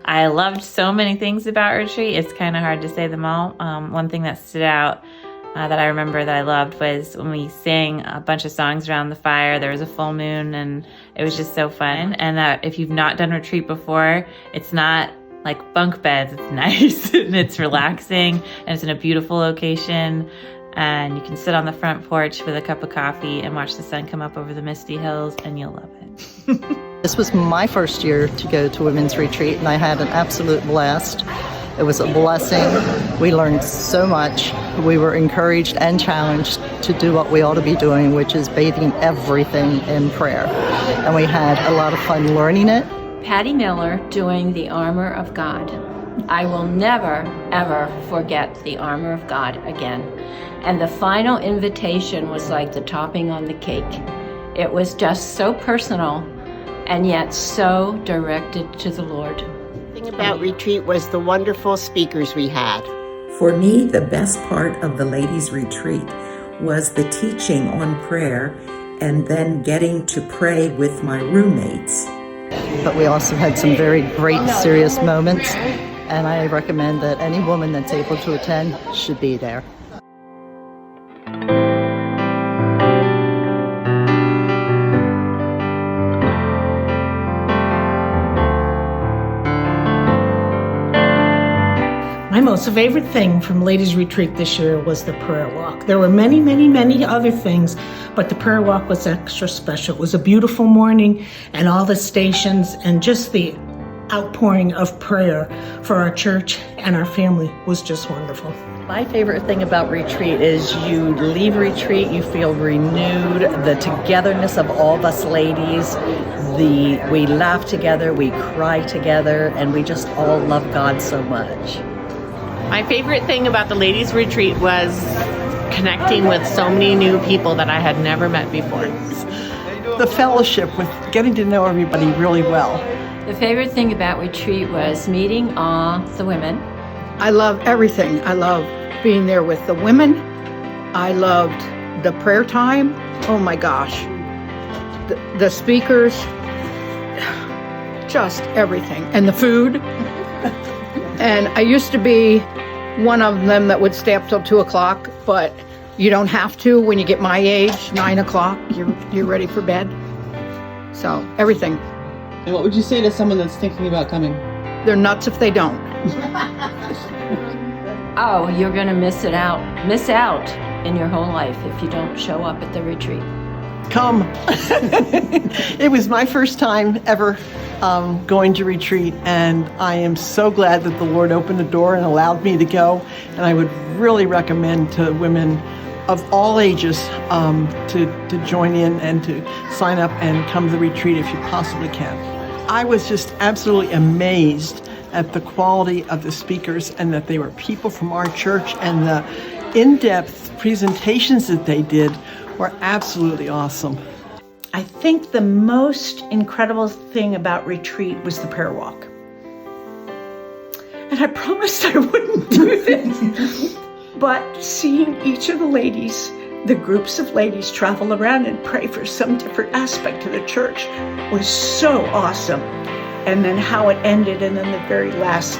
I loved so many things about retreat. It's kind of hard to say them all. One thing that stood out that I remember that I loved was when we sang a bunch of songs around the fire. There was a full moon and it was just so fun. And that if you've not done retreat before, it's not like bunk beds. It's nice and it's relaxing and it's in a beautiful location. And you can sit on the front porch with a cup of coffee and watch the sun come up over the misty hills, and you'll love it. This was my first year to go to women's retreat, and I had an absolute blast. It was a blessing. We learned so much. We were encouraged and challenged to do what we ought to be doing, which is bathing everything in prayer. And we had a lot of fun learning it. Patty Miller doing the Armor of God. I will never, ever forget the Armor of God again. And the final invitation was like the topping on the cake. It was just so personal and yet so directed to the Lord. The thing about retreat was the wonderful speakers we had. For me, the best part of the ladies' retreat was the teaching on prayer and then getting to pray with my roommates. But we also had some very great, serious moments, and I recommend that any woman that's able to attend should be there. My most favorite thing from Ladies Retreat this year was the prayer walk. There were many, many, many other things, but the prayer walk was extra special. It was a beautiful morning, and all the stations and just the outpouring of prayer for our church and our family was just wonderful. My favorite thing about retreat is you leave retreat, you feel renewed, the togetherness of all of us ladies, we laugh together, we cry together, and we just all love God so much. My favorite thing about the ladies' retreat was connecting with so many new people that I had never met before. The fellowship with getting to know everybody really well. The favorite thing about retreat was meeting the women. I love everything. I love being there with the women. I loved the prayer time. Oh my gosh. The speakers, just everything. And the food. And I used to be one of them that would stay up till 2 o'clock, but you don't have to when you get my age, 9 o'clock, you're ready for bed. So, everything. And what would you say to someone that's thinking about coming? They're nuts if they don't. Oh, you're gonna miss out in your whole life if you don't show up at the retreat. Come. It was my first time ever going to retreat, and I am so glad that the Lord opened the door and allowed me to go. And I would really recommend to women of all ages to join in and to sign up and come to the retreat if you possibly can. I was just absolutely amazed at the quality of the speakers and that they were people from our church, and the in-depth presentations that they did were absolutely awesome. I think the most incredible thing about retreat was the prayer walk. And I promised I wouldn't do this. But seeing each of the ladies, the groups of ladies travel around and pray for some different aspect of the church was so awesome. And then how it ended, and then the very last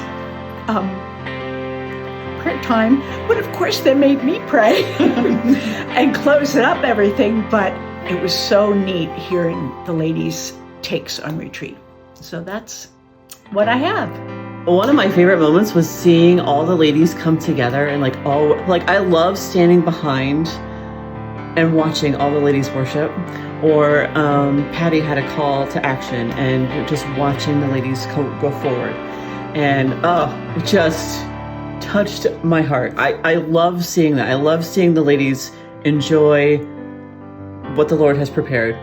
prayer time would, of course, they made me pray and close up everything. But it was so neat hearing the ladies' takes on retreat. So that's what I have. One of my favorite moments was seeing all the ladies come together and I love standing behind and watching all the ladies worship. Or Patty had a call to action and just watching the ladies go forward. And it just touched my heart. I love seeing that. I love seeing the ladies enjoy what the Lord has prepared